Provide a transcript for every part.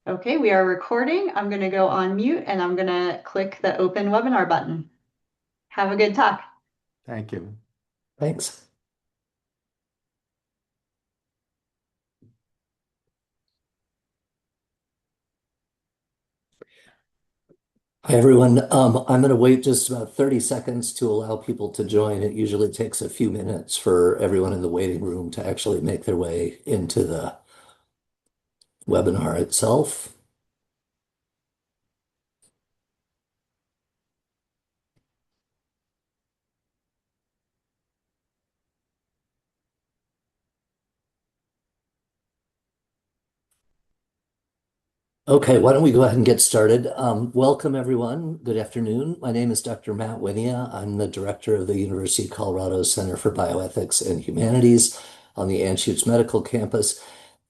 Okay, we are recording. I'm going to go on mute and I'm going to click the open webinar button. Have a good talk. Thank you. Thanks. Hi, everyone. I'm going to wait just about 30 seconds to allow people to join. It usually takes a few minutes for everyone in the waiting room to actually make their way into the webinar itself. Okay, why don't we go ahead and get started? Welcome, everyone. Good afternoon. My name is Dr. Matt Winia. I'm the director of the University of Colorado Center for Bioethics and Humanities on the Anschutz Medical Campus.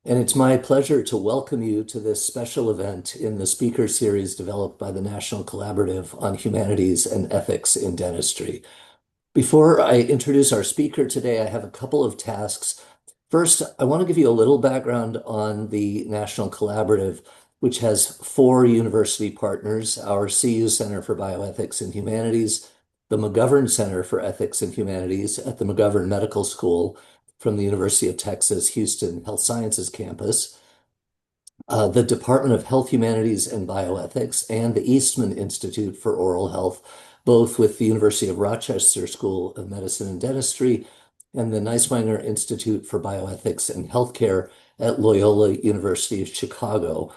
And it's my pleasure to welcome you to this special event in the speaker series developed by the National Collaborative on Humanities and Ethics in Dentistry. Before I introduce our speaker today, I have a couple of tasks. First, I want to give you a little background on the National Collaborative, which has four university partners: our CU Center for Bioethics and Humanities, the McGovern Center for Ethics and Humanities at the McGovern Medical School from the University of Texas Houston Health Sciences Campus, the Department of Health Humanities and Bioethics, and the Eastman Institute for Oral Health, both with the University of Rochester School of Medicine and Dentistry and the Neisminger Institute for Bioethics and Healthcare at Loyola University of Chicago.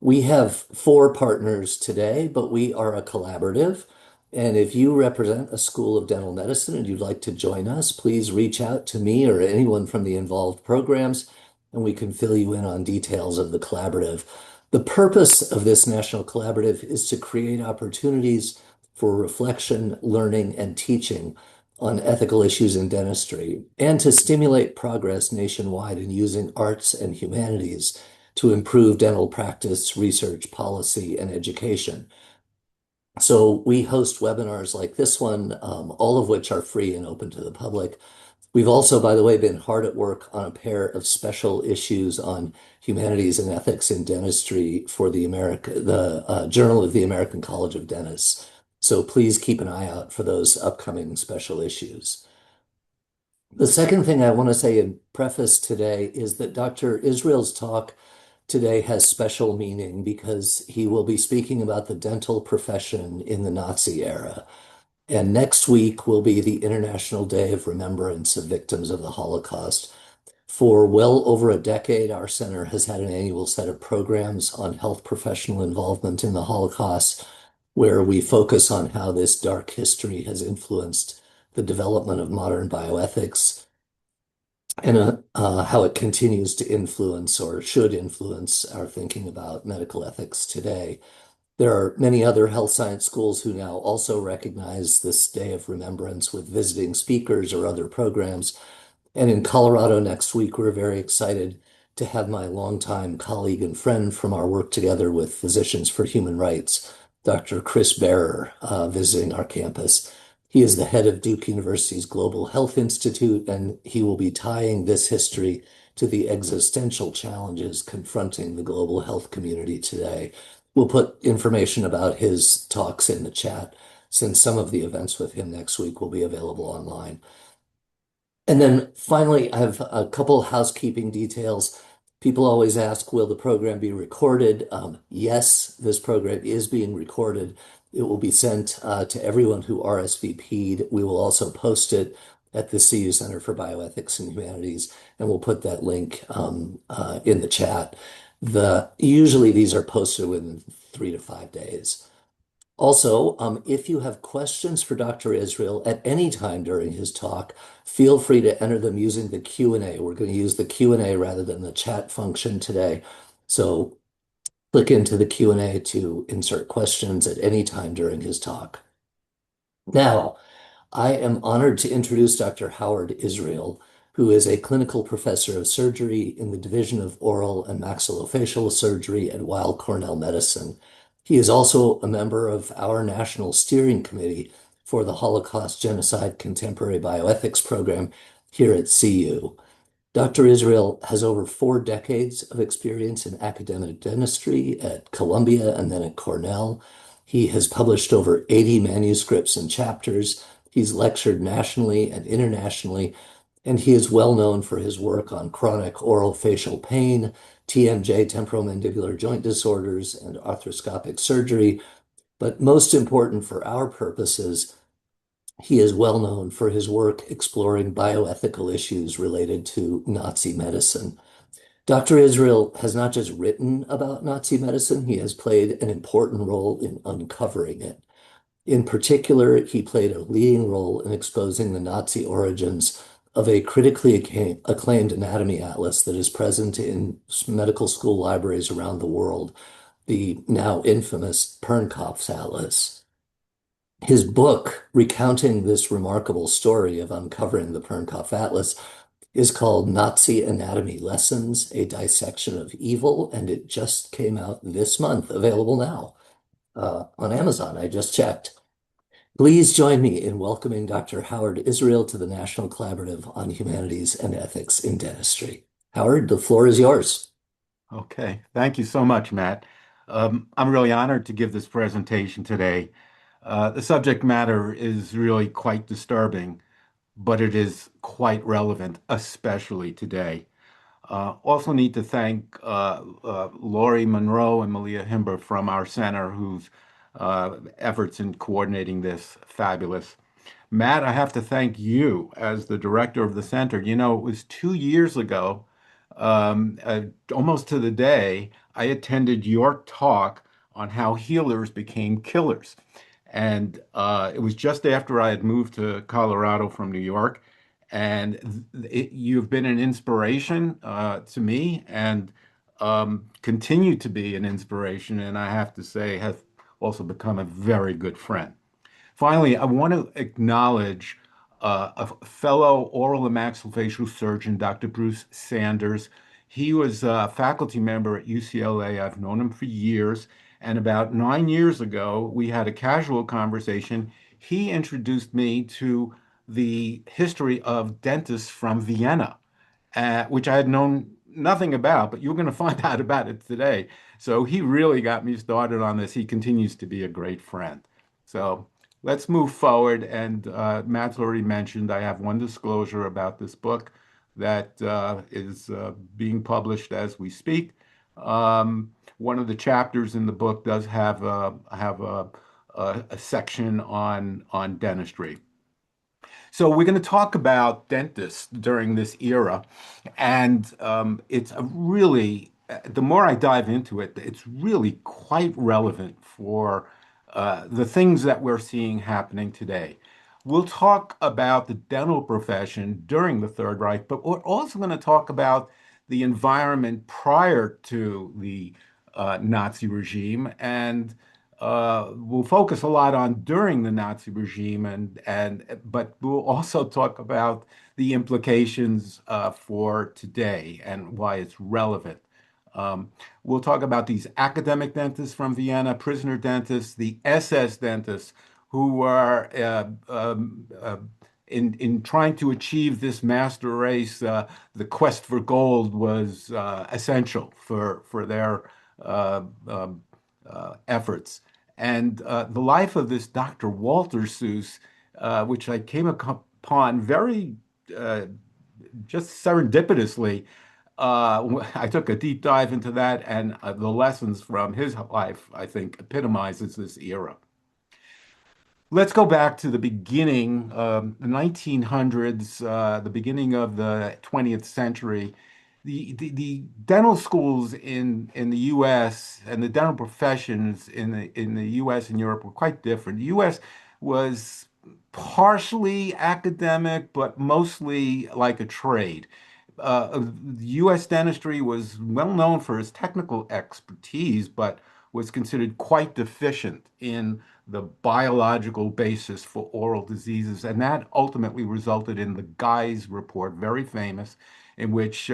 We have four partners today, but we are a collaborative. And if you represent a school of dental medicine and you'd like to join us, please reach out to me or anyone from the involved programs, and we can fill you in on details of the collaborative. The purpose of this national collaborative is to create opportunities for reflection, learning, and teaching on ethical issues in dentistry, and to stimulate progress nationwide in using arts and humanities to improve dental practice, research, policy, and education. So we host webinars like this one, all of which are free and open to the public. We've also, by the way, been hard at work on a pair of special issues on humanities and ethics in dentistry for the Journal of the American College of Dentists. So please keep an eye out for those upcoming special issues. The second thing I want to say in preface today is that Dr. Israel's talk today has special meaning because he will be speaking about the dental profession in the Nazi era. And next week will be the International Day of Remembrance of Victims of the Holocaust. For well over a decade, our center has had an annual set of programs on health professional involvement in the Holocaust, where we focus on how this dark history has influenced the development of modern bioethics and how it continues to influence or should influence our thinking about medical ethics today. There are many other health science schools who now also recognize this day of remembrance with visiting speakers or other programs. And in Colorado next week, we're very excited to have my longtime colleague and friend from our work together with Physicians for Human Rights, Dr. Chris Bearer, visiting our campus. He is the head of Duke University's Global Health Institute, and he will be tying this history to the existential challenges confronting the global health community today. We'll put information about his talks in the chat, since some of the events with him next week will be available online. And then finally, I have a couple housekeeping details. People always ask, will the program be recorded? Yes, this program is being recorded. It will be sent to everyone who RSVP'd. We will also post it at the CU Center for Bioethics and Humanities, and we'll put that link in the chat. Usually these are posted within 3 to 5 days. Also, if you have questions for Dr. Israel at any time during his talk, feel free to enter them using the Q&A. We're going to use the Q&A rather than the chat function today. So click into the Q&A to insert questions at any time during his talk. Now, I am honored to introduce Dr. Howard Israel, who is a clinical professor of surgery in the Division of Oral and Maxillofacial Surgery at Weill Cornell Medicine. He is also a member of our National Steering Committee for the Holocaust Genocide Contemporary Bioethics Program here at CU. Dr. Israel has over 4 decades of experience in academic dentistry at Columbia and then at Cornell. He has published over 80 manuscripts and chapters. He's lectured nationally and internationally, and he is well known for his work on chronic oral facial pain, TMJ, temporomandibular joint disorders, and arthroscopic surgery. But most important for our purposes, he is well known for his work exploring bioethical issues related to Nazi medicine. Dr. Israel has not just written about Nazi medicine, he has played an important role in uncovering it. In particular, he played a leading role in exposing the Nazi origins of a critically acclaimed anatomy atlas that is present in medical school libraries around the world, the now infamous Pernkopf's Atlas. His book, recounting this remarkable story of uncovering the Pernkopf Atlas, is called Nazi Anatomy Lessons, a Dissection of Evil, and it just came out this month, available now on Amazon. I just checked. Please join me in welcoming Dr. Howard Israel to the National Collaborative on Humanities and Ethics in Dentistry. Howard, the floor is yours. Okay, thank you so much, Matt. I'm really honored to give this presentation today. The subject matter is really quite disturbing, but it is quite relevant, especially today. Also need to thank Lori Monroe and Malia Himber from our center, whose efforts in coordinating this fabulous. Matt, I have to thank you as the director of the center. You know, it was 2 years ago, almost to the day, I attended your talk on how healers became killers. And it was just after I had moved to Colorado from New York. And you've been an inspiration to me and continue to be an inspiration. And I have to say, have also become a very good friend. Finally, I want to acknowledge a fellow oral and maxillofacial surgeon, Dr. Bruce Sanders. He was a faculty member at UCLA. I've known him for years. And about 9 years ago, we had a casual conversation. He introduced me to the history of dentists from Vienna, which I had known nothing about, but you're going to find out about it today. So he really got me started on this. He continues to be a great friend. So let's move forward. And Matt's already mentioned I have one disclosure about this book that is being published as we speak. One of the chapters in the book does have a section on dentistry. So we're going to talk about dentists during this era, and it's a really, the more I dive into it, it's really quite relevant for the things that we're seeing happening today. We'll talk about the dental profession during the Third Reich, but we're also going to talk about the environment prior to the Nazi regime and we'll focus a lot on during the Nazi regime, but we'll also talk about the implications for today and why it's relevant. We'll talk about these academic dentists from Vienna, prisoner dentists, the SS dentists, who are in trying to achieve this master race. The quest for gold was essential for their efforts. And the life of this Dr. Walter Suess, which I came upon very just serendipitously. I took a deep dive into that, and the lessons from his life, I think, epitomizes this era. Let's go back to the beginning, the 1900s, the beginning of the 20th century. The dental schools in the U.S. and the dental professions in the U.S. and Europe were quite different. The U.S. was partially academic, but mostly like a trade. U.S. dentistry was well known for its technical expertise, but was considered quite deficient in the biological basis for oral diseases. And that ultimately resulted in the Guy's report, very famous, in which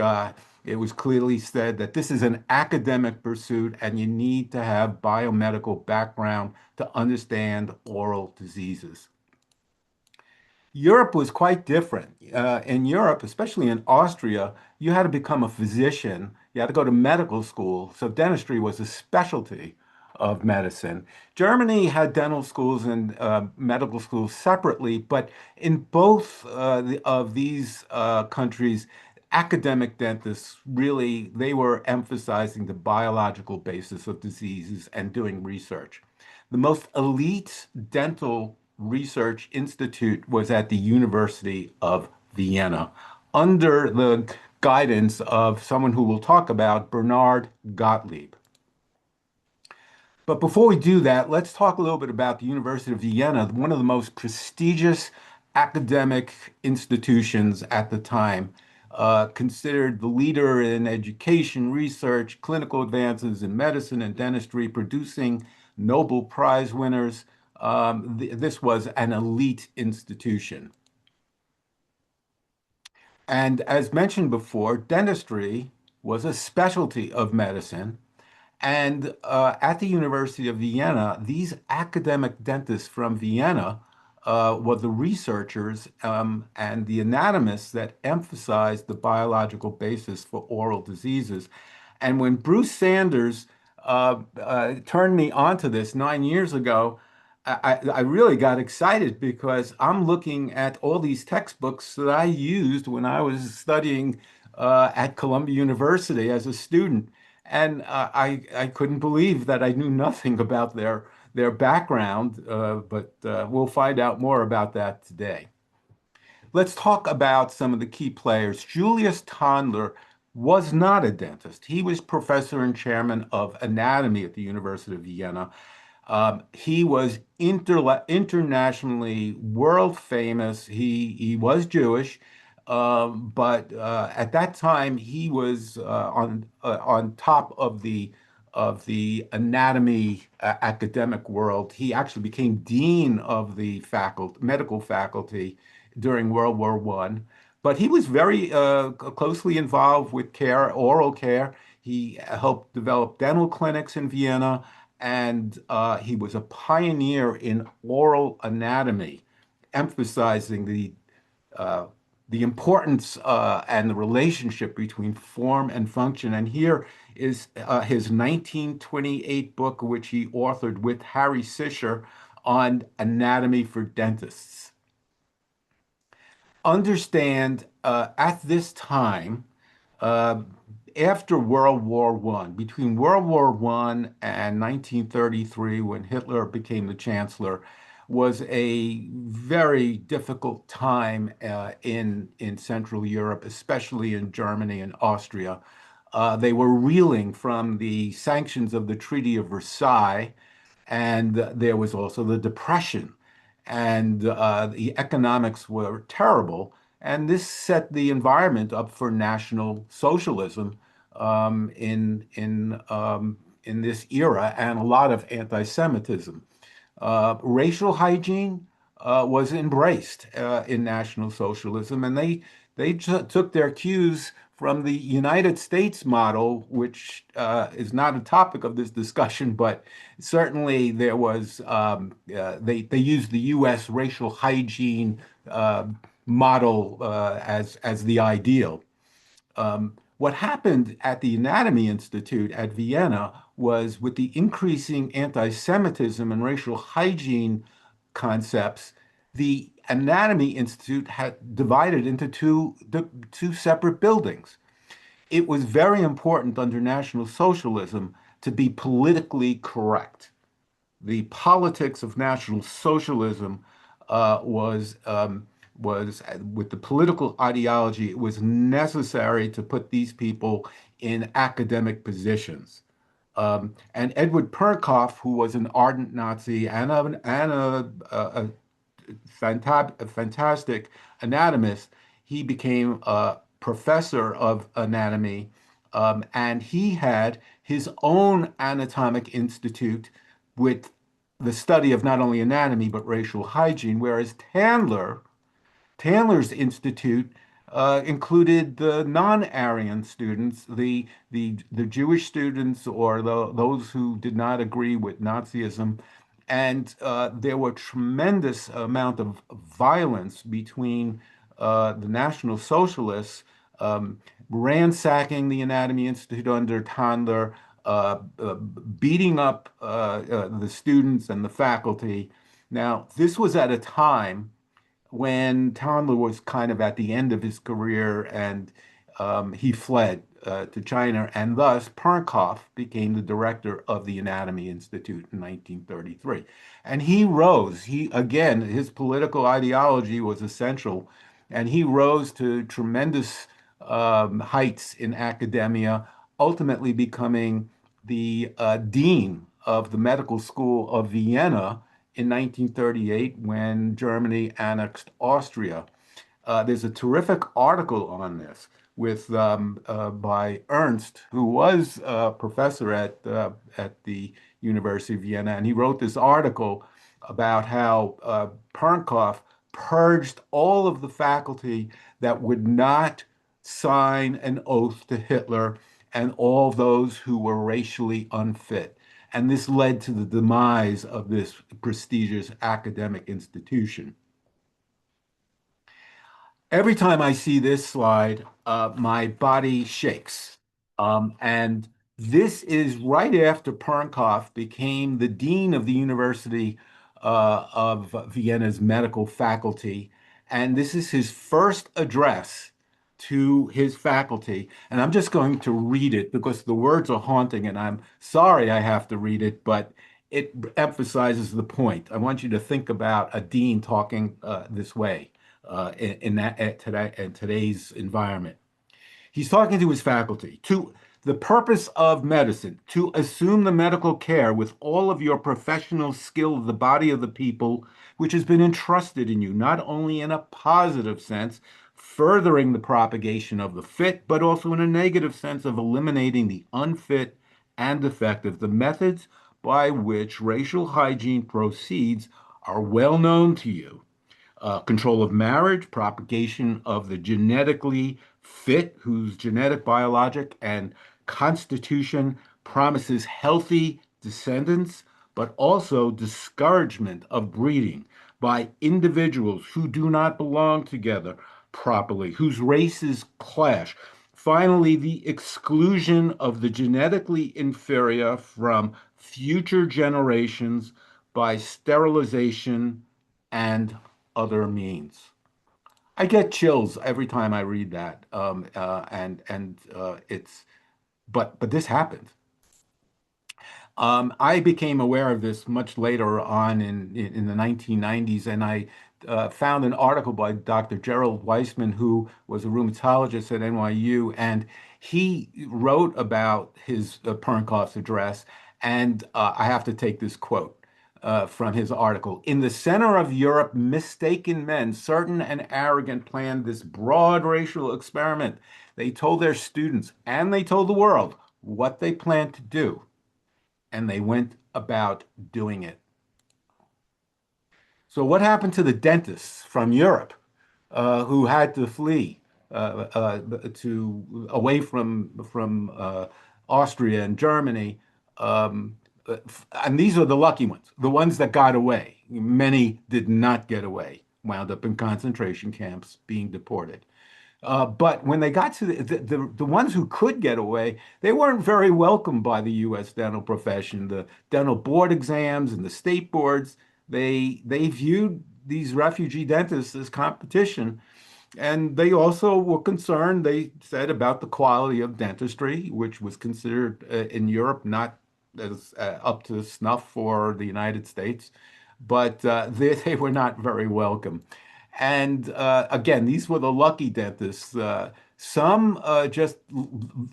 it was clearly said that this is an academic pursuit and you need to have biomedical background to understand oral diseases. Europe was quite different. In Europe, especially in Austria, you had to become a physician. You had to go to medical school. So dentistry was a specialty of medicine. Germany had dental schools and medical schools separately, but in both of these countries, academic dentists really they were emphasizing the biological basis of diseases and doing research. The most elite dental research institute was at the University of Vienna under the guidance of someone who we'll talk about, Bernard Gottlieb. But before we do that, let's talk a little bit about the University of Vienna, one of the most prestigious academic institutions at the time, considered the leader in education, research, clinical advances in medicine and dentistry, producing Nobel Prize winners. This was an elite institution. And as mentioned before, dentistry was a specialty of medicine. And at the University of Vienna, these academic dentists from Vienna were the researchers and the anatomists that emphasized the biological basis for oral diseases. And when Bruce Sanders turned me onto this 9 years ago, I really got excited because I'm looking at all these textbooks that I used when I was studying at Columbia University as a student. And I couldn't believe that I knew nothing about their background, but we'll find out more about that today. Let's talk about some of the key players. Julius Tondler was not a dentist. He was professor and chairman of anatomy at the University of Vienna. He was internationally world famous. He was Jewish, but at that time he was on top of the anatomy academic world. He actually became dean of the medical faculty during World War I. But he was very closely involved with care, oral care. He helped develop dental clinics in Vienna, and he was a pioneer in oral anatomy, emphasizing uh, the importance and the relationship between form and function. And here is his 1928 book, which he authored with Harry Sisher on anatomy for dentists. Understand at this time, uh, after World War I, between World War I and 1933, when Hitler became the chancellor, was a very difficult time in Central Europe, especially in Germany and Austria. They were reeling from the sanctions of the Treaty of Versailles, and there was also the Depression, and the economics were terrible. And this set the environment up for National Socialism in this era, and a lot of anti-Semitism. Racial hygiene was embraced in National Socialism, and they took their cues from the United States model, which is not a topic of this discussion, but certainly there was they used the U.S. racial hygiene model as the ideal. What happened at the Anatomy Institute at Vienna was with the increasing anti-Semitism and racial hygiene concepts, the Anatomy Institute had divided into two separate buildings. It was very important under National Socialism to be politically correct. The politics of National Socialism was with the political ideology, it was necessary to put these people in academic positions. And Edward Perkoff, who was an ardent Nazi and a fantastic anatomist, he became a professor of anatomy, and he had his own anatomic institute with the study of not only anatomy but racial hygiene, whereas Tandler's institute included the non-Aryan students, the Jewish students, or those who did not agree with Nazism, And there were tremendous amount of violence between the National Socialists um, ransacking the Anatomy Institute under Tandler, beating up the students and the faculty. Now, this was at a time when Tandler was kind of at the end of his career and he fled to China, and thus Perkoff became the director of the Anatomy Institute in 1933. And he rose. He again, his political ideology was essential, and he rose to tremendous heights in academia, ultimately becoming the dean of the medical school of Vienna in 1938 when Germany annexed Austria. There's a terrific article on this with by Ernst, who was a professor at the University of Vienna, and he wrote this article about how Perkoff purged all of the faculty that would not sign an oath to Hitler and all those who were racially unfit. And this led to the demise of this prestigious academic institution. Every time I see this slide, my body shakes. And this is right after Perkoff became the dean of the University of Vienna's medical faculty. And this is his first address to his faculty. And I'm just going to read it because the words are haunting, and I'm sorry I have to read it, but it emphasizes the point. I want you to think about a dean talking this way in today's environment. He's talking to his faculty. To the purpose of medicine, to assume the medical care with all of your professional skill of the body of the people, which has been entrusted in you, not only in a positive sense, furthering the propagation of the fit, but also in a negative sense of eliminating the unfit and defective. The methods by which racial hygiene proceeds are well known to you. Control of marriage, propagation of the genetically fit, whose genetic, biologic, and constitution promises healthy descendants, but also discouragement of breeding by individuals who do not belong together properly, whose races clash. Finally, the exclusion of the genetically inferior from future generations by sterilization and other means. I get chills every time I read that, and it's but this happened. I became aware of this much later on in the 1990s, and I found an article by Dr. Gerald Weissman, who was a rheumatologist at NYU, and he wrote about his Perkoff's address, and I have to take this quote. From his article. In the center of Europe, mistaken men, certain and arrogant, planned this broad racial experiment. They told their students and they told the world what they planned to do, and they went about doing it. So, what happened to the dentists from Europe who had to flee to away from Austria and Germany? Um, and these are the lucky ones, the ones that got away. Many did not get away, wound up in concentration camps, being deported. But when they got to the ones who could get away, they weren't very welcomed by the U.S. dental profession. The dental board exams and the state boards, they viewed these refugee dentists as competition. And they also were concerned, they said, about the quality of dentistry, which was considered in Europe not as up to snuff for the United States, but they were not very welcome. And again, these were the lucky dentists. Some just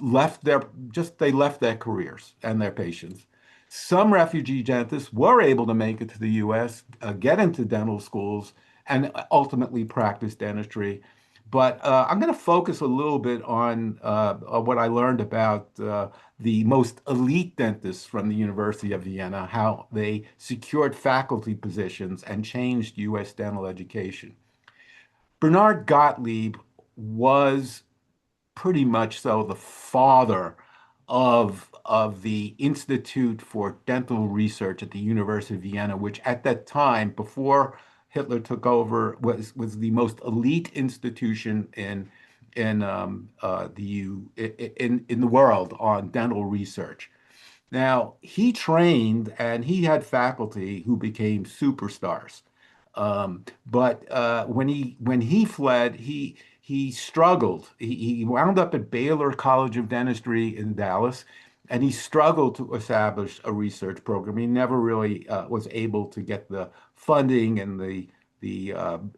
left they left their careers and their patients. Some refugee dentists were able to make it to the U.S., get into dental schools, and ultimately practice dentistry. But I'm going to focus a little bit on what I learned about the most elite dentists from the University of Vienna, how they secured faculty positions and changed U.S. dental education. Bernard Gottlieb was pretty much so the father of of the Institute for Dental Research at the University of Vienna, which at that time, before Hitler took over, was the most elite institution in the world on dental research. Now, he trained and he had faculty who became superstars. But when he fled, he struggled. He wound up at Baylor College of Dentistry in Dallas, and he struggled to establish a research program. He never really was able to get the funding and the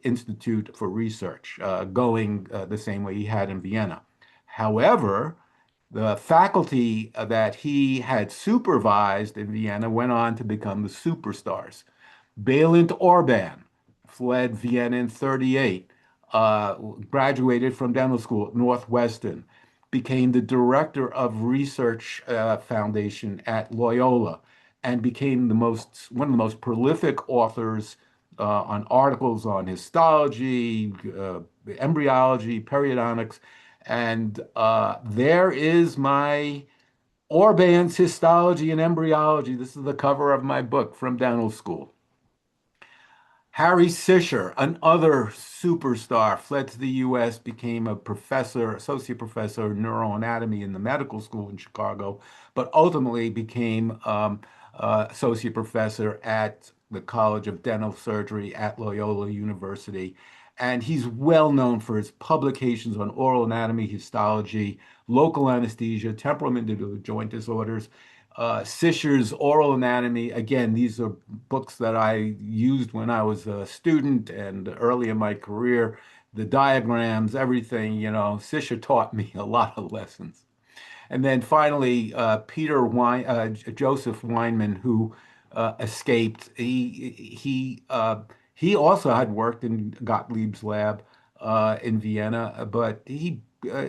Institute for Research going the same way he had in Vienna. However, the faculty that he had supervised in Vienna went on to become the superstars. Balint Orban fled Vienna in 38, graduated from dental school at Northwestern, became the director of research foundation at Loyola, and became one of the most prolific authors on articles on histology, embryology, periodontics. And there is my Orban's Histology and Embryology. This is the cover of my book from dental school. Harry Sisher, another superstar, fled to the US, became a professor, associate professor of neuroanatomy in the medical school in Chicago, but ultimately became associate professor at the College of Dental Surgery at Loyola University. And he's well known for his publications on oral anatomy, histology, local anesthesia, temporomandibular joint disorders. Sisher's Oral Anatomy. Again, these are books that I used when I was a student and early in my career. The diagrams, everything, Sisher taught me a lot of lessons. And then finally, Joseph Weinman, who escaped. He also had worked in Gottlieb's lab in Vienna, but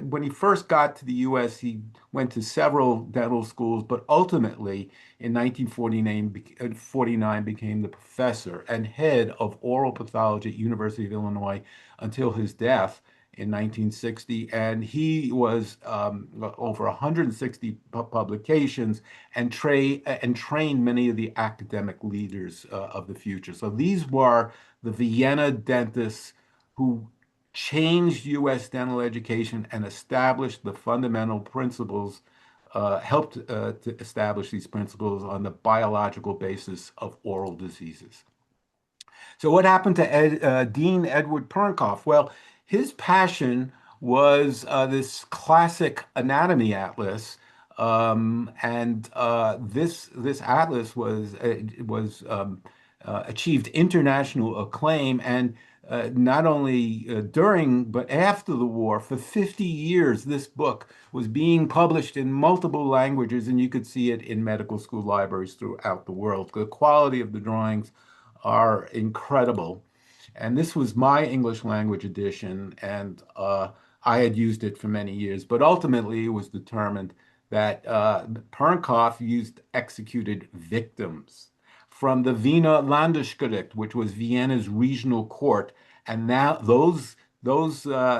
when he first got to the U.S., he went to several dental schools, but ultimately in 1949 became the professor and head of oral pathology at University of Illinois until his death in 1960. And he was over 160 publications and trained many of the academic leaders of the future. So these were the Vienna dentists who changed U.S. dental education and established the fundamental principles, helped to establish these principles on the biological basis of oral diseases. So what happened to Dean Edward Perkoff? Well, his passion was this classic anatomy atlas, and this atlas was achieved international acclaim, and not only during but after the war, for 50 years, this book was being published in multiple languages, and you could see it in medical school libraries throughout the world. The quality of the drawings are incredible. And this was my English language edition, and I had used it for many years. But ultimately, it was determined that Perkoff used executed victims from the Wiener Landesgericht, which was Vienna's regional court, and now those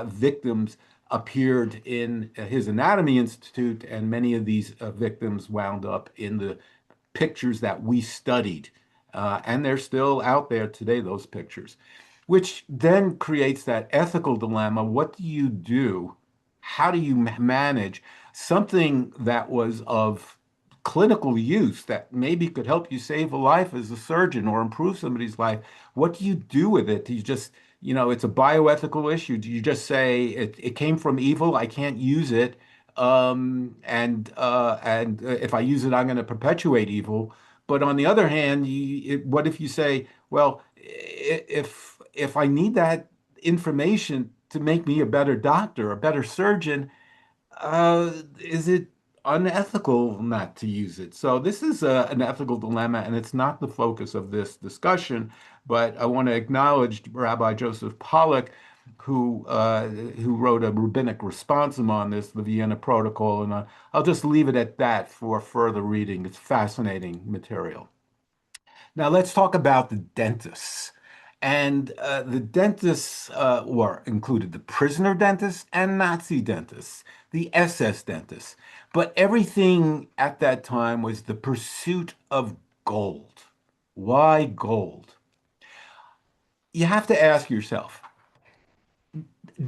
victims appeared in his Anatomy Institute, and many of these victims wound up in the pictures that we studied. And they're still out there today, those pictures, which then creates that ethical dilemma. What do you do? How do you manage something that was of clinical use that maybe could help you save a life as a surgeon or improve somebody's life? What do you do with it? Do you just, it's a bioethical issue. Do you just say it came from evil? I can't use it. And if I use it, I'm going to perpetuate evil. But on the other hand, what if you say, well, if I need that information to make me a better doctor, a better surgeon, is it unethical not to use it? So this is an ethical dilemma, and it's not the focus of this discussion. But I want to acknowledge Rabbi Joseph Pollack, who wrote a rabbinic responsum on this, the Vienna Protocol, and I'll just leave it at that for further reading. It's fascinating material. Now let's talk about the dentists. And the dentists were included the prisoner dentists and Nazi dentists, the SS dentists. But everything at that time was the pursuit of gold. Why gold? You have to ask yourself,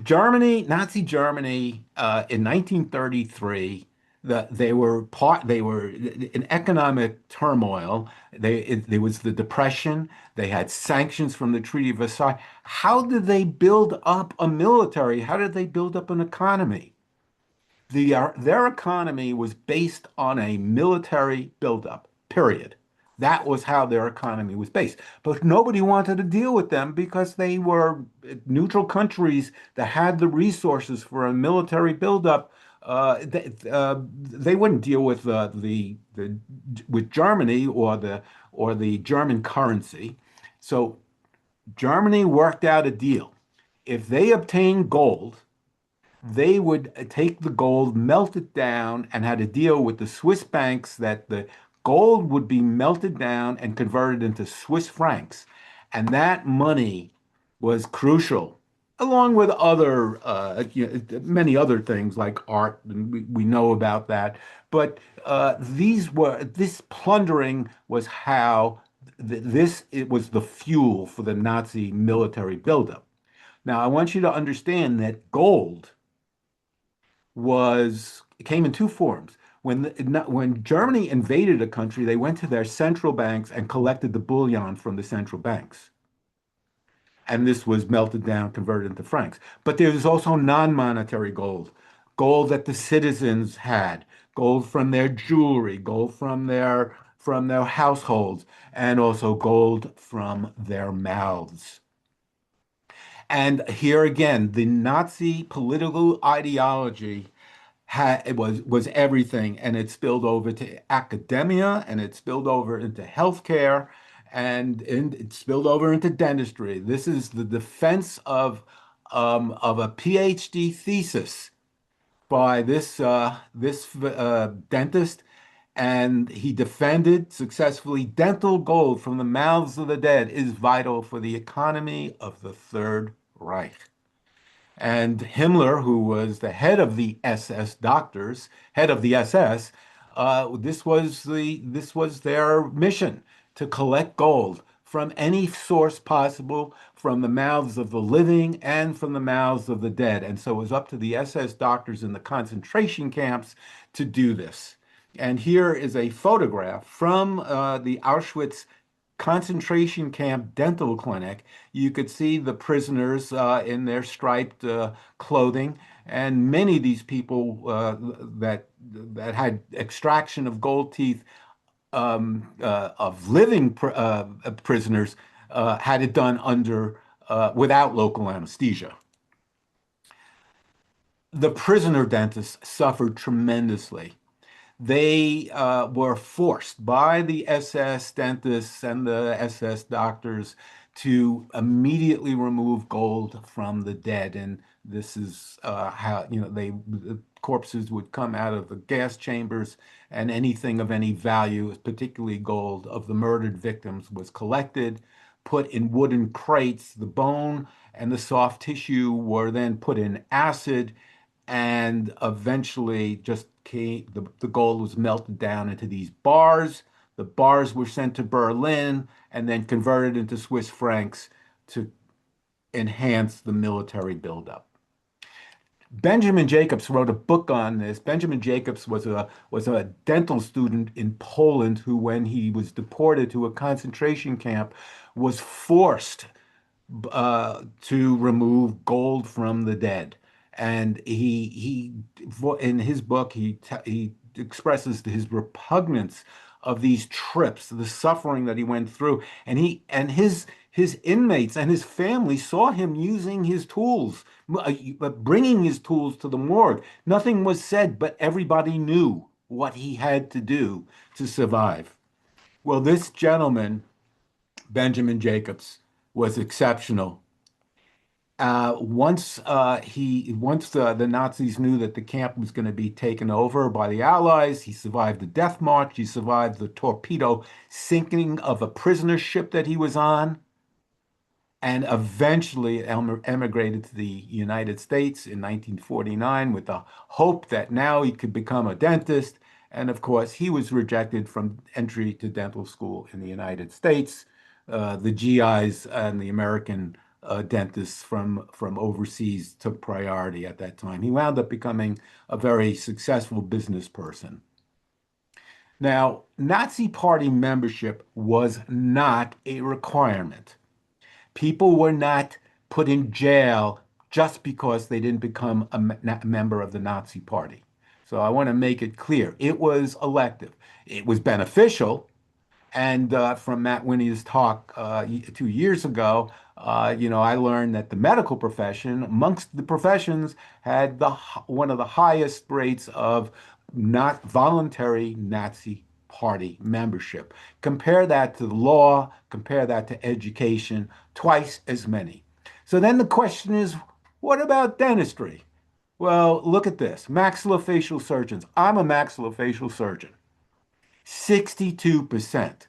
Germany, Nazi Germany, in 1933, they were in economic turmoil. There was the Depression. They had sanctions from the Treaty of Versailles. How did they build up a military? How did they build up an economy? Their economy was based on a military buildup, period. That was how their economy was based. But nobody wanted to deal with them because they were neutral countries that had the resources for a military buildup. They wouldn't deal with with Germany or the German currency. So Germany worked out a deal. If they obtained gold, they would take the gold, melt it down, and had a deal with the Swiss banks that the gold would be melted down and converted into Swiss francs. And that money was crucial, along with many other things like art, and we know about that. But this plundering was how it was the fuel for the Nazi military buildup. Now, I want you to understand that gold it came in two forms. When Germany invaded a country, they went to their central banks and collected the bullion from the central banks. And this was melted down, converted into francs. But there was also non-monetary gold, gold that the citizens had, gold from their jewelry, gold from their households, and also gold from their mouths. And here again, the Nazi political ideology it was everything, and it spilled over to academia, and it spilled over into healthcare, and it spilled over into dentistry. This is the defense of a PhD thesis by this dentist, and he defended successfully dental gold from the mouths of the dead is vital for the economy of the Third Reich. And Himmler, who was the head of the SS doctors, head of the SS, this was their mission to collect gold from any source possible, from the mouths of the living and from the mouths of the dead. And so it was up to the SS doctors in the concentration camps to do this. And here is a photograph from the Auschwitz concentration camp dental clinic. You could see the prisoners in their striped clothing, and many of these people that had extraction of gold teeth of living prisoners had it done without local anesthesia. The prisoner dentists suffered tremendously. They were forced by the SS dentists and the SS doctors to immediately remove gold from the dead. And this is how, the corpses would come out of the gas chambers, and anything of any value, particularly gold, of the murdered victims was collected, put in wooden crates. The bone and the soft tissue were then put in acid, and eventually the gold was melted down into these bars. The bars were sent to Berlin and then converted into Swiss francs to enhance the military buildup. Benjamin Jacobs wrote a book on this. Benjamin Jacobs was a dental student in Poland who, when he was deported to a concentration camp, was forced to remove gold from the dead. And in his book, he expresses his repugnance of these trips, the suffering that he went through, and his inmates and his family saw him using his tools, bringing his tools to the morgue. Nothing was said, but everybody knew what he had to do to survive. Well, this gentleman, Benjamin Jacobs, was exceptional. Once the Nazis knew that the camp was going to be taken over by the Allies, he survived the death march. He survived the torpedo sinking of a prisoner ship that he was on. and eventually emigrated to the United States in 1949 with the hope that now he could become a dentist. And of course, he was rejected from entry to dental school in the United States. The GIs and the American dentists from overseas took priority at that time. He wound up becoming a very successful business person. Now, Nazi Party membership was not a requirement. People were not put in jail just because they didn't become a member of the Nazi Party. So I want to make it clear. It was elective. It was beneficial. And from Matt Winnie's talk 2 years ago, I learned that the medical profession, amongst the professions, had one of the highest rates of not voluntary Nazi Party membership. Compare that to the law, compare that to education, twice as many. So then the question is, what about dentistry? Well, look at this. Maxillofacial surgeons. I'm a maxillofacial surgeon. 62%.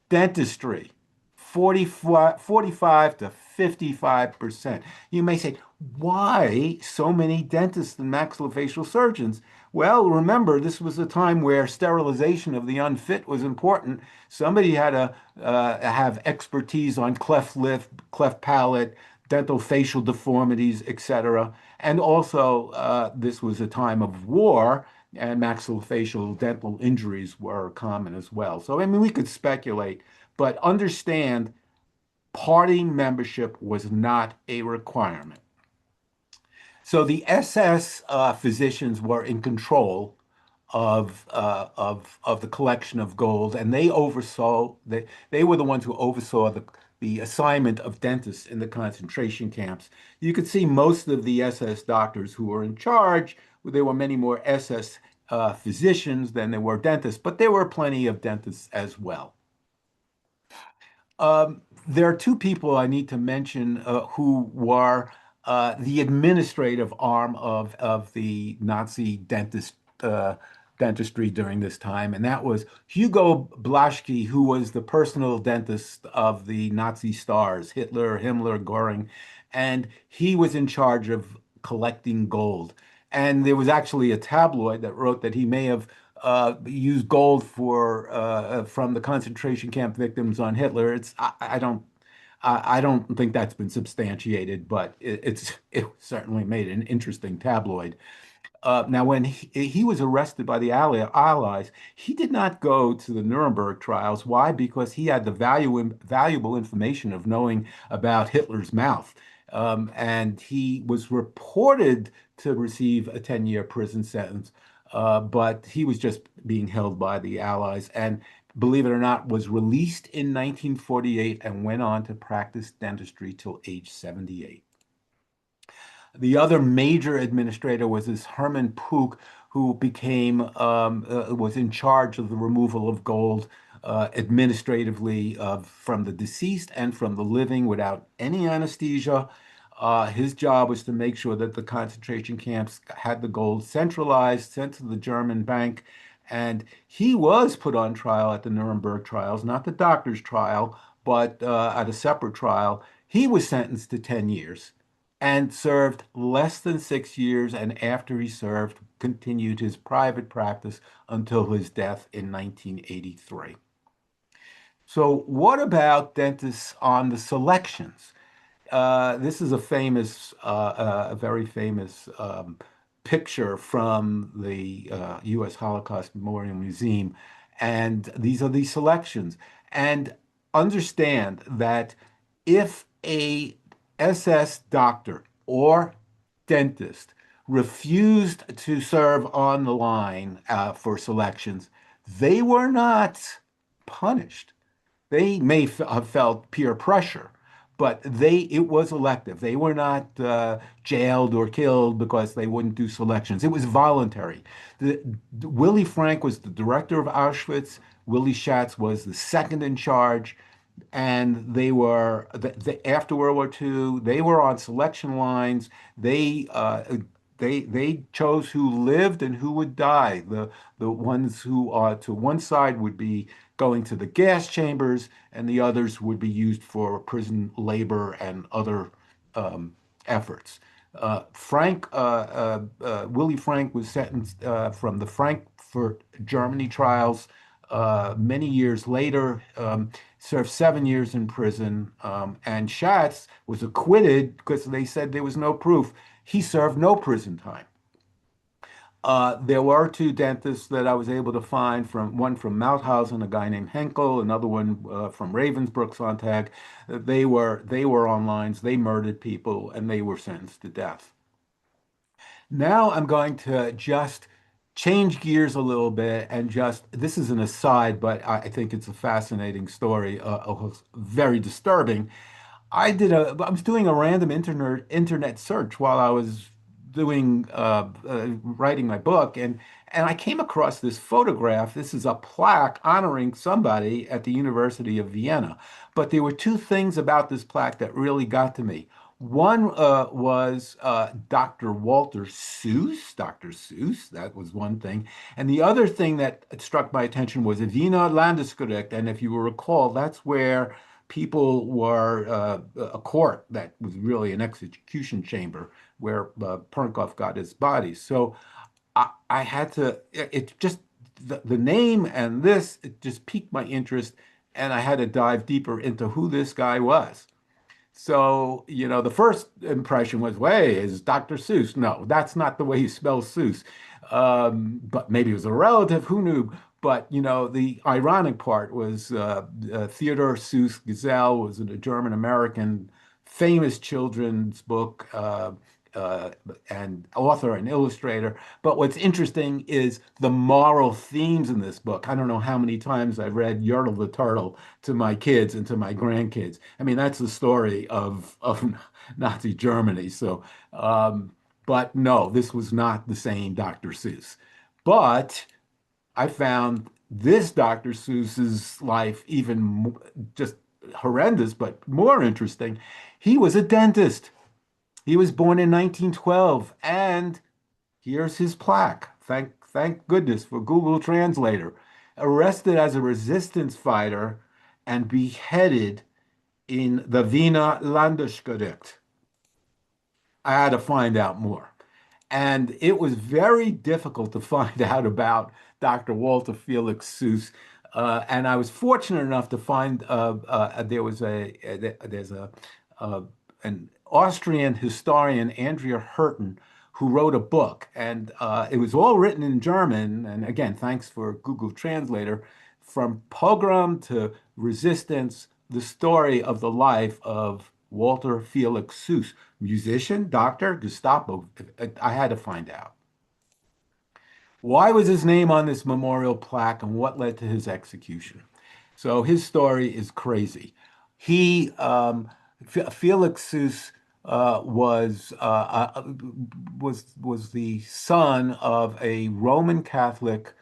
Dentistry, 45 to 55%. You may say, why so many dentists and maxillofacial surgeons? Well, remember, this was a time where sterilization of the unfit was important. Somebody had to have expertise on cleft lip, cleft palate, dental facial deformities, etc. And also, this was a time of war, and maxillofacial dental injuries were common as well. So, I mean, we could speculate, but understand party membership was not a requirement. So the SS physicians were in control of the collection of gold, and they were the ones who oversaw the assignment of dentists in the concentration camps. You could see most of the SS doctors who were in charge. There were many more SS physicians than there were dentists, but there were plenty of dentists as well. There are two people I need to mention who were the administrative arm of the Nazi dentistry during this time, and that was Hugo Blaschke, who was the personal dentist of the Nazi stars, Hitler, Himmler, Goering, and he was in charge of collecting gold. And there was actually a tabloid that wrote that he may have used gold from the concentration camp victims on Hitler. I don't think that's been substantiated, but it certainly made an interesting tabloid. Now, when he was arrested by the Allies, he did not go to the Nuremberg trials. Why? Because he had the valuable information of knowing about Hitler's mouth. And he was reported to receive a 10-year prison sentence, but he was just being held by the Allies. And believe it or not, was released in 1948 and went on to practice dentistry till age 78. The other major administrator was this Hermann Puk, who was in charge of the removal of gold administratively from the deceased and from the living without any anesthesia. His job was to make sure that the concentration camps had the gold centralized, sent to the German bank, and he was put on trial at the Nuremberg trials, not the doctor's trial, but at a separate trial. He was sentenced to 10 years and served less than 6 years, and after he served, continued his private practice until his death in 1983. So what about dentists on the selections? This is a very famous picture from the U.S. Holocaust Memorial Museum, and these are the selections. And understand that if a SS doctor or dentist refused to serve on the line for selections, they were not punished. They may have felt peer pressure, but it was elective. They were not jailed or killed because they wouldn't do selections. It was voluntary. Willy Frank was the director of Auschwitz. Willy Schatz was the second in charge, and they after World War II. They were on selection lines. They they chose who lived and who would die. The ones who to one side would be going to the gas chambers, and the others would be used for prison labor and other efforts. Willie Frank was sentenced from the Frankfurt, Germany trials many years later, served 7 years in prison, and Schatz was acquitted because they said there was no proof. He served no prison time. There were two dentists that I was able to find from one from Mauthausen, a guy named Henkel, another one from Ravensbrück Sonntag. They were on lines. They murdered people and they were sentenced to death. Now I'm going to just change gears a little bit and just this is an aside, but I think it's a fascinating story, very disturbing. I was doing a random internet search while I was doing writing my book, and I came across this photograph. This is a plaque honoring somebody at the University of Vienna. But there were two things about this plaque that really got to me. One was Dr. Walter Suess, Dr. Suess, that was one thing. And the other thing that struck my attention was Wiener Landesgericht. And if you will recall, that's where people were a court that was really an execution chamber where Pernkopf got his body. So I had to, it just, the name and this, it just piqued my interest. And I had to dive deeper into who this guy was. So, the first impression was, way is Dr. Seuss. No, that's not the way he spells Seuss. But maybe it was a relative, who knew? But, the ironic part was Theodor Seuss Gazelle was a German-American famous children's book uh, and author and illustrator. But what's interesting is the moral themes in this book. I don't know how many times I've read Yertle the Turtle to my kids and to my grandkids. I mean, that's the story of Nazi Germany. So, but no, this was not the same Dr. Seuss. But I found this Dr. Seuss's life just horrendous, but more interesting. He was a dentist. He was born in 1912, and here's his plaque. Thank goodness for Google Translator. Arrested as a resistance fighter and beheaded in the Wiener Landesgericht. I had to find out more. And it was very difficult to find out about Dr. Walter Felix Suess. And I was fortunate enough to find there's uh, an Austrian historian, Andrea Hurton, who wrote a book. And it was all written in German. And again, thanks for Google Translator. From pogrom to resistance, the story of the life of Walter Felix Suess, musician, doctor, Gestapo. I had to find out. Why was his name on this memorial plaque and what led to his execution? So his story is crazy. He, Felix Suess, was the son of a Roman Catholic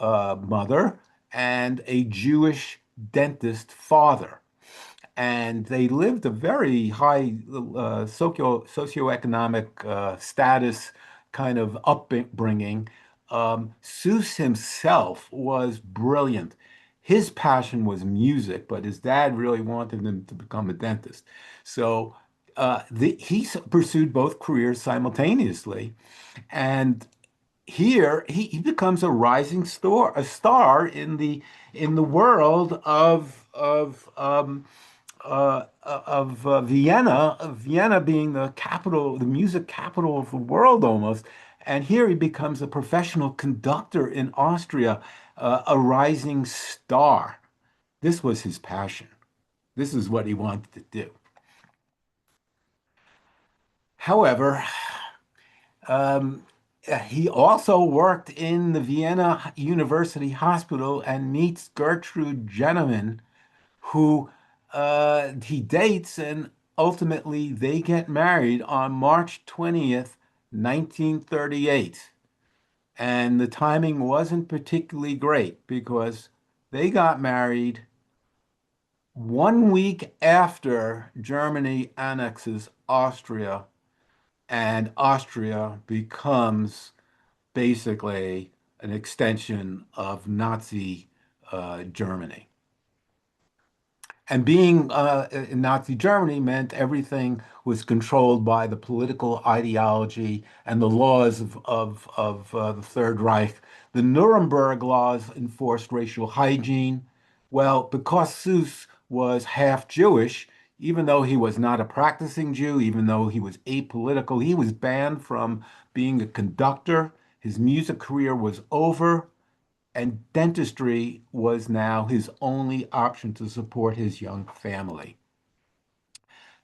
mother and a Jewish dentist father, and they lived a very high socioeconomic status kind of upbringing. Seuss himself was brilliant. His passion was music, but his dad really wanted him to become a dentist. So he pursued both careers simultaneously. And here he becomes a rising star in the world of Vienna, Vienna being the capital, the music capital of the world almost. And here he becomes a professional conductor in Austria, a rising star. This was his passion. This is what he wanted to do. However, um, he also worked in the Vienna University Hospital and meets Gertrude Jenneman, who he dates, and ultimately they get married on March 20th, 1938. And the timing wasn't particularly great because they got married 1 week after Germany annexes Austria and Austria becomes basically an extension of Nazi Germany. And being in Nazi Germany meant everything was controlled by the political ideology and the laws of the Third Reich. The Nuremberg laws enforced racial hygiene. Well, because Seuss was half Jewish, even though he was not a practicing Jew, even though he was apolitical, he was banned from being a conductor. His music career was over, and dentistry was now his only option to support his young family.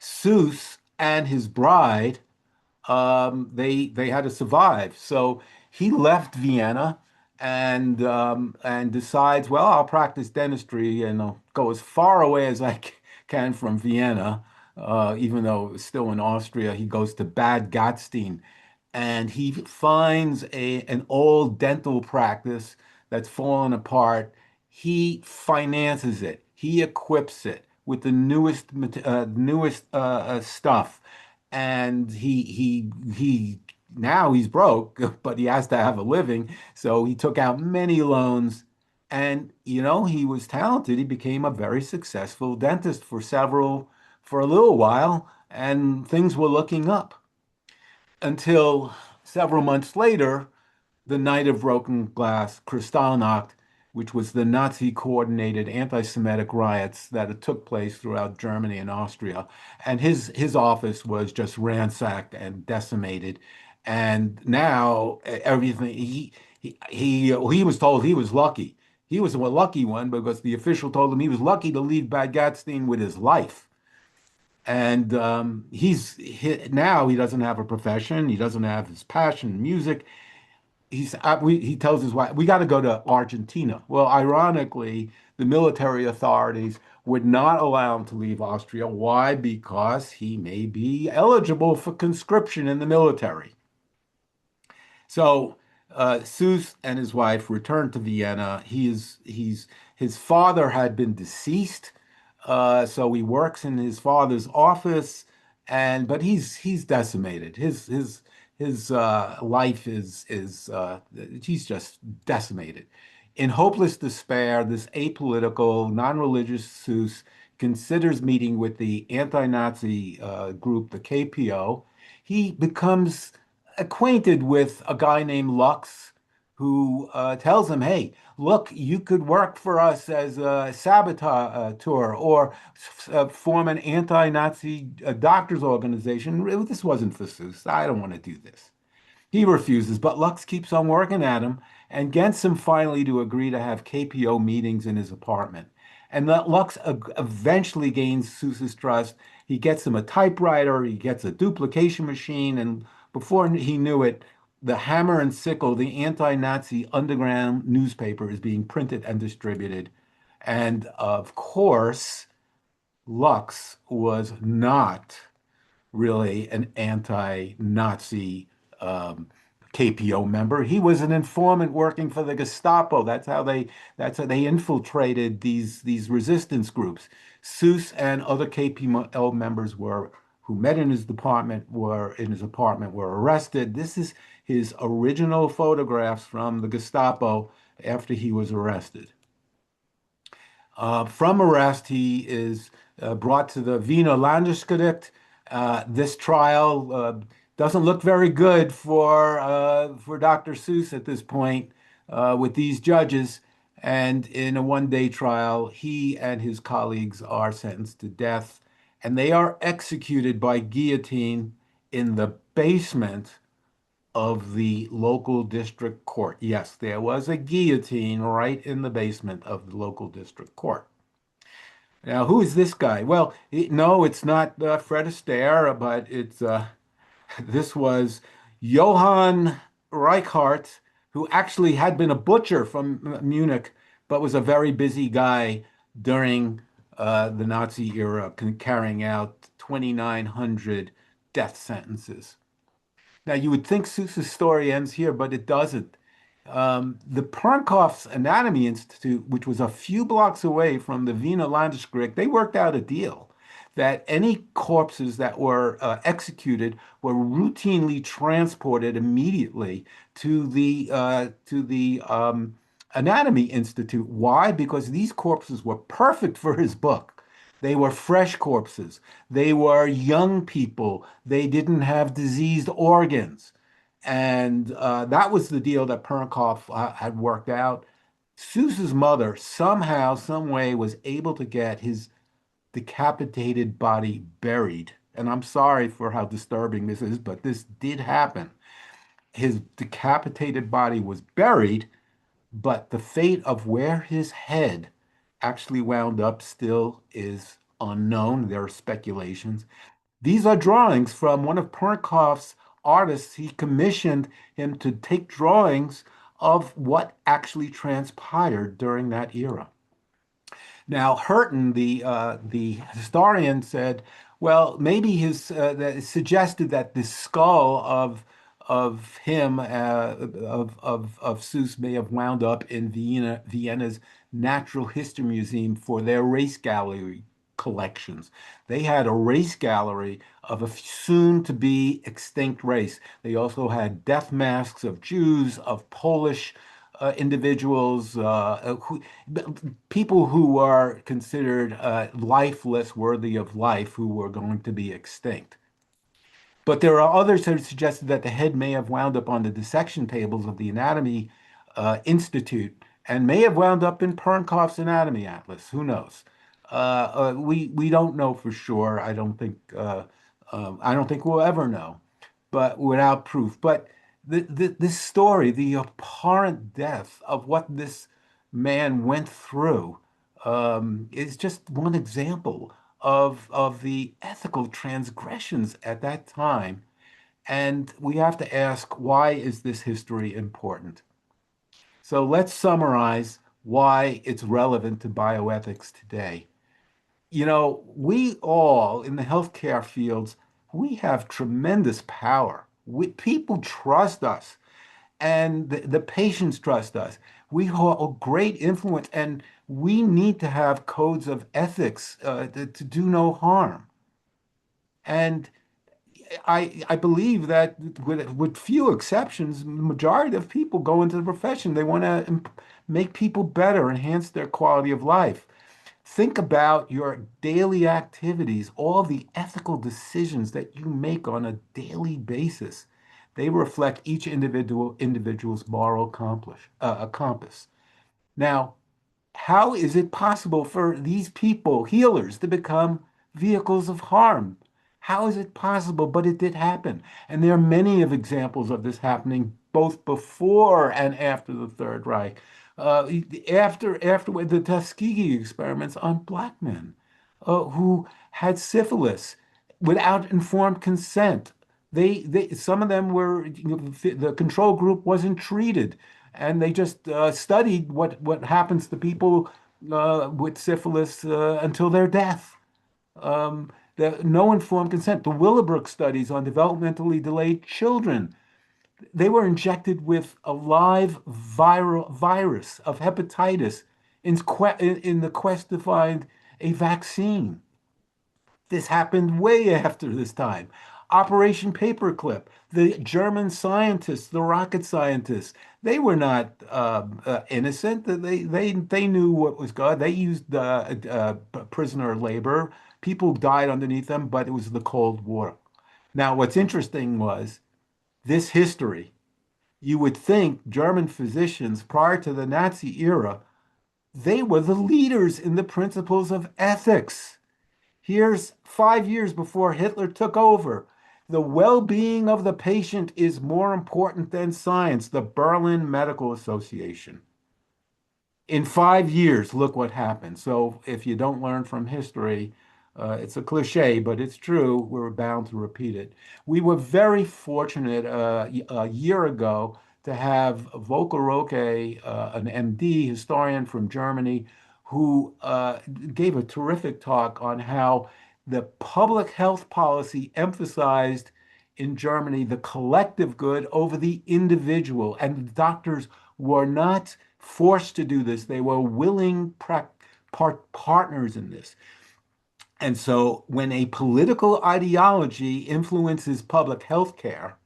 Seuss and his bride, they had to survive. So he left Vienna and decides, well, I'll practice dentistry and I'll go as far away as I can from Vienna. Even though it's still in Austria, he goes to Bad Gastein and he finds an old dental practice that's fallen apart. He finances it. He equips it with the newest stuff, and he now he's broke, but he has to have a living. So he took out many loans, and he was talented. He became a very successful dentist for a little while, and things were looking up until several months later, the Night of Broken Glass, Kristallnacht, which was the Nazi-coordinated anti-Semitic riots that took place throughout Germany and Austria. And his office was just ransacked and decimated. And now everything he was told he was lucky. He was a lucky one because the official told him he was lucky to leave Bad Gastein with his life. And now he doesn't have a profession. He doesn't have his passion, music. He tells his wife, we got to go to Argentina. Well, ironically, the military authorities would not allow him to leave Austria. Why? Because he may be eligible for conscription in the military. So Seuss and his wife returned to Vienna. His father had been deceased, so he works in his father's office, but he's decimated. His life is he's just decimated. In hopeless despair, this apolitical, non-religious Seuss considers meeting with the anti-Nazi group, the KPO. He becomes acquainted with a guy named Lux who tells him, hey, look, you could work for us as a saboteur or form an anti-Nazi doctors organization. This wasn't for Seuss. I don't want to do this. He refuses, but Lux keeps on working at him and gets him finally to agree to have KPO meetings in his apartment. And Lux eventually gains Seuss's trust. He gets him a typewriter, he gets a duplication machine, and before he knew it, the Hammer and Sickle, the anti-Nazi underground newspaper, is being printed and distributed. And of course, Lux was not really an anti-Nazi um, KPO member. He was an informant working for the Gestapo. That's how they infiltrated these resistance groups. Seuss and other KPO members who met in his apartment were arrested. This is his original photographs from the Gestapo after he was arrested. From arrest, he is brought to the Wiener Landesgericht. This trial doesn't look very good for Dr. Seuss at this point with these judges. And in a one-day trial, he and his colleagues are sentenced to death, and they are executed by guillotine in the basement of the local district court. Yes, there was a guillotine right in the basement of the local district court. Now, who is this guy? Well, no, it's not Fred Astaire, but this was Johann Reichardt, who actually had been a butcher from Munich, but was a very busy guy during the Nazi era, carrying out 2,900 death sentences. Now, you would think Seuss's story ends here, but it doesn't. The Pernkopf's Anatomy Institute, which was a few blocks away from the Wiener Landesgericht, they worked out a deal. that any corpses that were executed were routinely transported immediately to the Anatomy Institute. Why? Because these corpses were perfect for his book. They were fresh corpses. They were young people. They didn't have diseased organs. And that was the deal that Perkoff had worked out. Seuss's mother somehow, some way, was able to get his decapitated body buried. And I'm sorry for how disturbing this is, but this did happen. His decapitated body was buried, but the fate of where his head actually wound up still is unknown. There are speculations. These are drawings from one of Perkoff's artists. He commissioned him to take drawings of what actually transpired during that era. Now, Hurton, the historian, said, well, maybe his that suggested that the skull of him of Seuss may have wound up in Vienna's Natural History Museum for their race gallery collections. They had a race gallery of a soon to be extinct race. They also had death masks of Jews, of Polish individuals, people who are considered lifeless, worthy of life, who were going to be extinct. But there are others who have suggested that the head may have wound up on the dissection tables of the Anatomy Institute and may have wound up in Perkoff's Anatomy Atlas. Who knows? We don't know for sure. I don't think we'll ever know, but without proof. But this story, the abhorrent death of what this man went through, is just one example of the ethical transgressions at that time. And we have to ask, why is this history important? So let's summarize why it's relevant to bioethics today. You know, we all in the healthcare fields, we have tremendous power. People trust us, and the patients trust us. We hold a great influence, and we need to have codes of ethics to do no harm. And I believe that with few exceptions, the majority of people go into the profession. They want to make people better, enhance their quality of life. Think about your daily activities, all the ethical decisions that you make on a daily basis. They reflect each individual's moral compass. Now, how is it possible for these people, healers, to become vehicles of harm? How is it possible? But it did happen. And there are many of examples of this happening both before and after the Third Reich. After the Tuskegee experiments on black men who had syphilis without informed consent. Some of them were, the control group wasn't treated, and they just studied what happens to people with syphilis until their death. No informed consent. The Willowbrook studies on developmentally delayed children, they were injected with a live viral virus of hepatitis in the quest to find a vaccine. This happened way after this time. Operation Paperclip, the German scientists, the rocket scientists, they were not innocent. They knew what was going on. They used prisoner labor. People died underneath them, but it was the Cold War. Now, what's interesting was this history. You would think German physicians prior to the Nazi era, they were the leaders in the principles of ethics. Here's 5 years before Hitler took over. The well-being of the patient is more important than science, the Berlin Medical Association. In 5 years, look what happened. So if you don't learn from history, it's a cliche, but it's true. We're bound to repeat it. We were very fortunate a year ago to have Volker Roque, an MD historian from Germany, who gave a terrific talk on how the public health policy emphasized in Germany the collective good over the individual. And the doctors were not forced to do this, they were willing partners in this. And so when a political ideology influences public health care,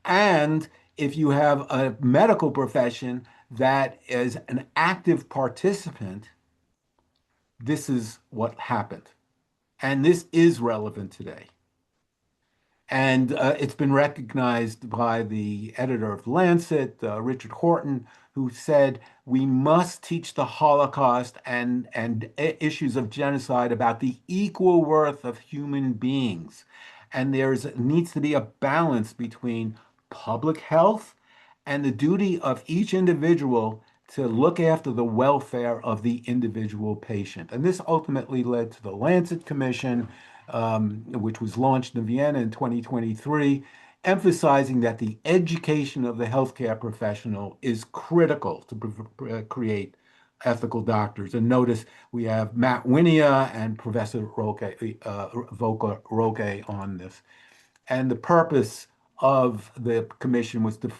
and if you have a medical profession that is an active participant, this is what happened. And this is relevant today. And it's been recognized by the editor of Lancet, Richard Horton, who said we must teach the Holocaust and issues of genocide about the equal worth of human beings. And there's needs to be a balance between public health and the duty of each individual to look after the welfare of the individual patient. And this ultimately led to the Lancet Commission, which was launched in Vienna in 2023, emphasizing that the education of the healthcare professional is critical to create ethical doctors. And notice we have Matt Winia and Professor Volker Roque on this. And the purpose of the commission was to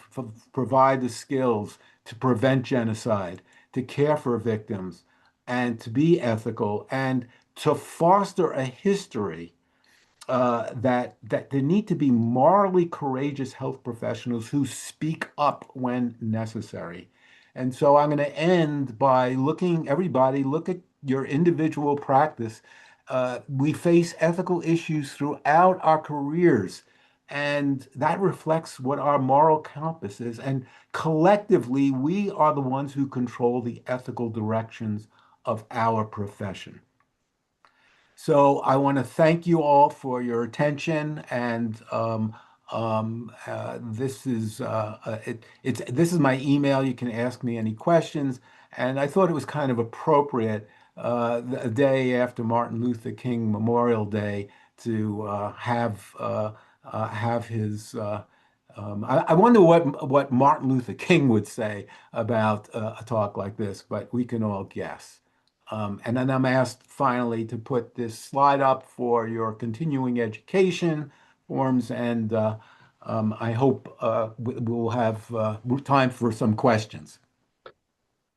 provide the skills to prevent genocide, to care for victims, and to be ethical, and to foster a history that there need to be morally courageous health professionals who speak up when necessary. And so I'm going to end by everybody, look at your individual practice. We face ethical issues throughout our careers, and that reflects what our moral compass is. And collectively, we are the ones who control the ethical directions of our profession. So I want to thank you all for your attention, and this is this is my email. You can ask me any questions, and I thought it was kind of appropriate a day after Martin Luther King Memorial Day to have his. I wonder what Martin Luther King would say about a talk like this, but we can all guess. And then I'm asked finally to put this slide up for your continuing education forms, and I hope we'll have time for some questions.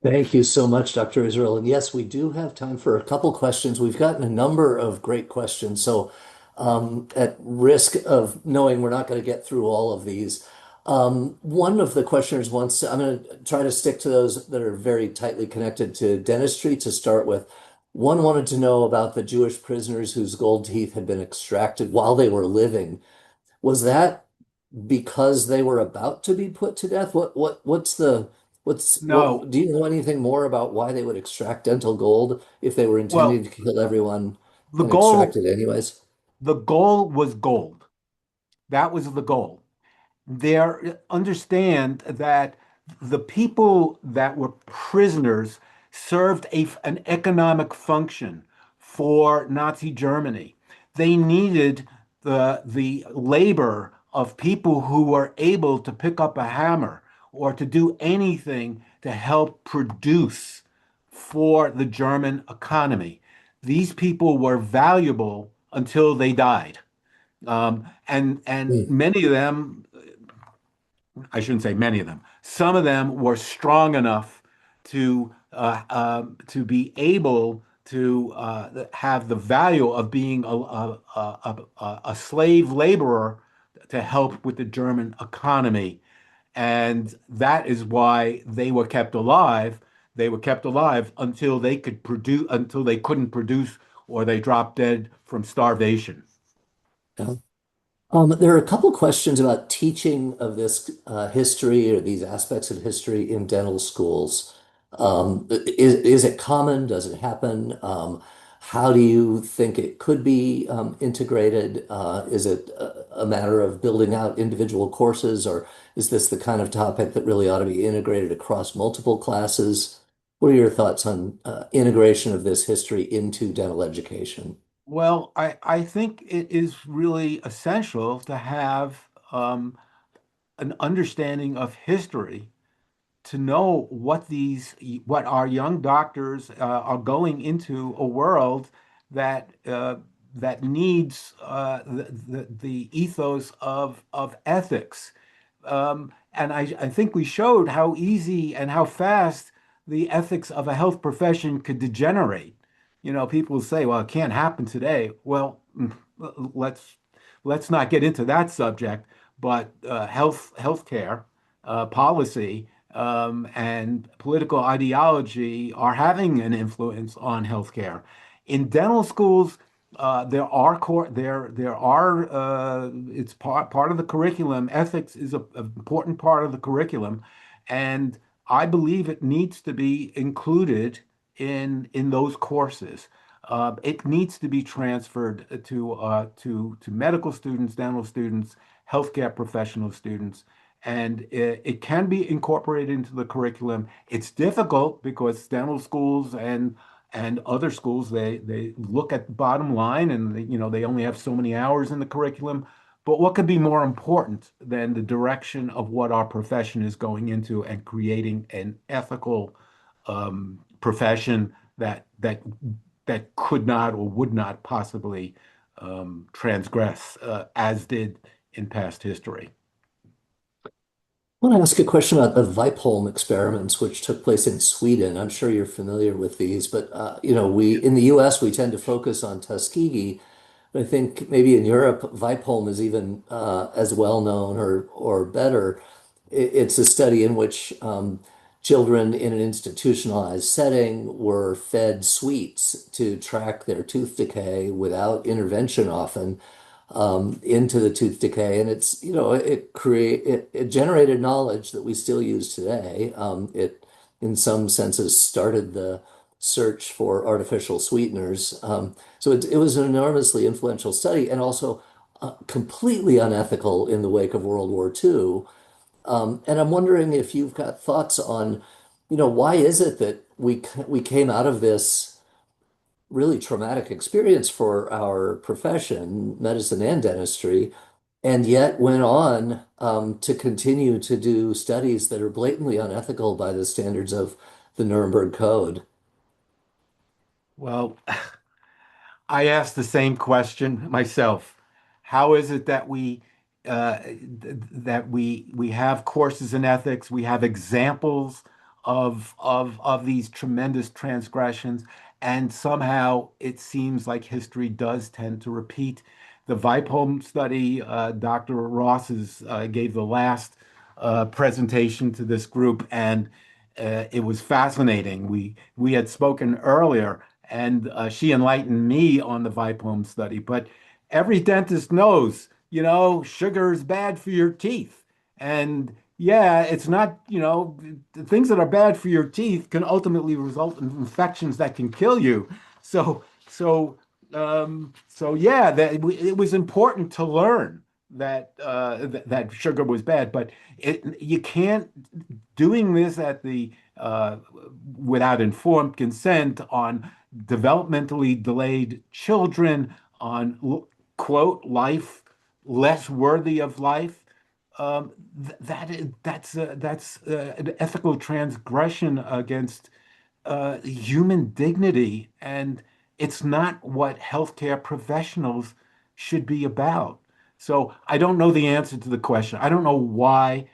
Thank you so much, Dr. Israel. And yes, we do have time for a couple questions. We've gotten a number of great questions. So, at risk of knowing we're not going to get through all of these, one of the questioners wants I'm going to try to stick to those that are very tightly connected to dentistry to start with. One wanted to know about the Jewish prisoners whose gold teeth had been extracted while they were living. Was that because they were about to be put to death? What No, do you know anything more about why they would extract dental gold if they were intending well, to kill everyone the and extract goal it anyways? the goal was gold. That was the goal. Understand that the people that were prisoners served an economic function for Nazi Germany. They needed the labor of people who were able to pick up a hammer or to do anything to help produce for the German economy. These people were valuable until they died. And Hmm. many of them, I shouldn't say many of them. Some of them were strong enough to be able to have the value of being a slave laborer to help with the German economy, and that is why they were kept alive. They were kept alive until they couldn't produce, or they dropped dead from starvation. Yeah. There are a couple questions about teaching of this history or these aspects of history in dental schools. Is it common? Does it happen? How do you think it could be integrated? Is it a matter of building out individual courses, or is this the kind of topic that really ought to be integrated across multiple classes? What are your thoughts on integration of this history into dental education? Well, I think it is really essential to have an understanding of history to know what our young doctors are going into a world that needs the ethos of ethics. And I think we showed how easy and how fast the ethics of a health profession could degenerate. people say, well, it can't happen today. Well, let's let's not get into that subject, but healthcare policy and political ideology are having an influence on healthcare. In dental schools, there are core there are it's part of the curriculum. Ethics is an important part of the curriculum, and I believe it needs to be included in those courses. It needs to be transferred to medical students, dental students, healthcare professional students, and it can be incorporated into the curriculum. It's difficult because dental schools and other schools they look at the bottom line and they only have so many hours in the curriculum. But what could be more important than the direction of what our profession is going into and creating an ethical profession that could not or would not possibly transgress as did in past history. I want to ask a question about the Vipholm experiments, which took place in Sweden. I'm sure you're familiar with these, but we in the U.S. we tend to focus on Tuskegee, but I think maybe in Europe Vipholm is even as well known or better. It's a study in which children in an institutionalized setting were fed sweets to track their tooth decay without intervention often into the tooth decay, and it generated knowledge that we still use today. It, in some senses, started the search for artificial sweeteners. So it was an enormously influential study, and also completely unethical in the wake of World War II. And I'm wondering if you've got thoughts on, why is it that we came out of this really traumatic experience for our profession, medicine and dentistry, and yet went on to continue to do studies that are blatantly unethical by the standards of the Nuremberg Code. Well, I asked the same question myself. How is it that we have courses in ethics, we have examples of these tremendous transgressions, and somehow it seems like history does tend to repeat. The Vipholm study, Dr. Ross's gave the last presentation to this group, and it was fascinating. We had spoken earlier and she enlightened me on the Vipome study. But every dentist knows, sugar is bad for your teeth. And yeah, it's not, the things that are bad for your teeth can ultimately result in infections that can kill you. So, so yeah, it was important to learn that sugar was bad, but you can't doing this at the without informed consent on developmentally delayed children, on quote life less worthy of life. That's an ethical transgression against human dignity, and it's not what healthcare professionals should be about. So I don't know the answer to the question. I don't know why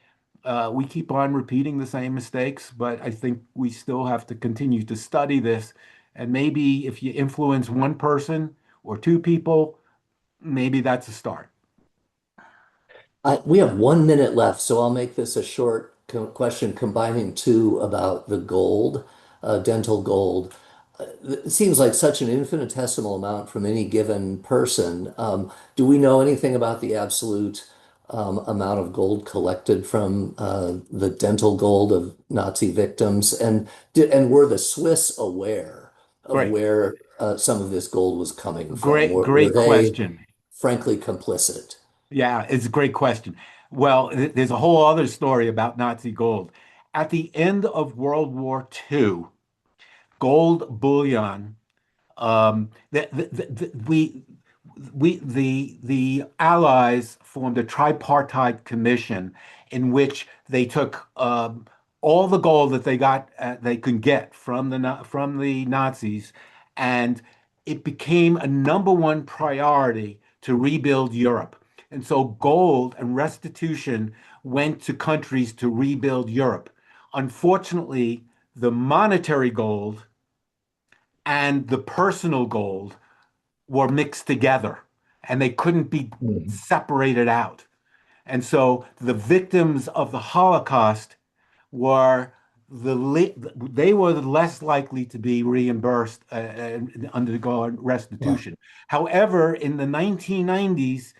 we keep on repeating the same mistakes, but I think we still have to continue to study this. And maybe if you influence one person or two people, maybe that's a start. We have 1 minute left, so I'll make this a short question combining two about the gold, dental gold. It seems like such an infinitesimal amount from any given person. Do we know anything about the absolute amount of gold collected from the dental gold of Nazi victims? And were the Swiss aware of Great, where some of this gold was coming from? Were great they question. frankly complicit? Yeah, it's a great question. Well, there's a whole other story about Nazi gold. At the end of World War II, gold bullion, the Allies formed a tripartite commission in which they took all the gold that they could get from the Nazis, and it became a number one priority to rebuild Europe. And so gold and restitution went to countries to rebuild Europe. Unfortunately, the monetary gold and the personal gold were mixed together and they couldn't be Mhm. separated out. And so the victims of the Holocaust were they were less likely to be reimbursed and undergo Wow. restitution. However, in the 1990s,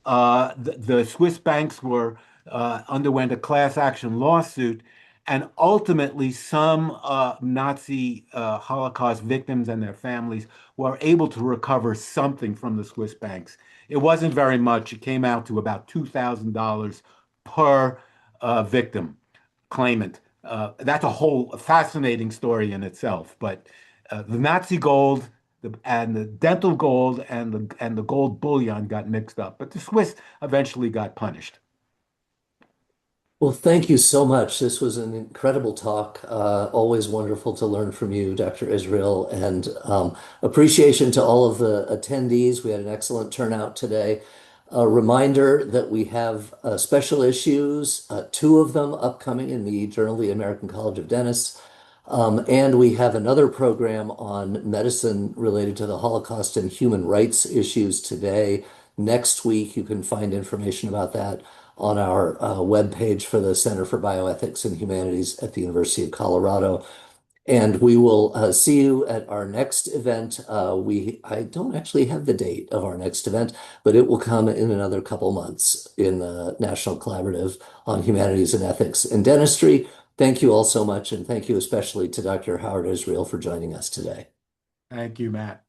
the Swiss banks were underwent a class action lawsuit, and ultimately some Nazi Holocaust victims and their families were able to recover something from the Swiss banks. It wasn't very much. It came out to about $2,000 per victim claimant. That's a whole fascinating story in itself. But the Nazi gold and the dental gold and the gold bullion got mixed up. But the Swiss eventually got punished. Well, thank you so much. This was an incredible talk. Always wonderful to learn from you, Dr. Israel, and appreciation to all of the attendees. We had an excellent turnout today. A reminder that we have special issues, two of them upcoming in the Journal of the American College of Dentists. And we have another program on medicine related to the Holocaust and human rights issues today. Next week, you can find information about that on our webpage for the Center for Bioethics and Humanities at the University of Colorado. And we will see you at our next event. I don't actually have the date of our next event, but it will come in another couple months in the National Collaborative on Humanities and Ethics in Dentistry. Thank you all so much, and thank you especially to Dr. Howard Israel for joining us today. Thank you, Matt.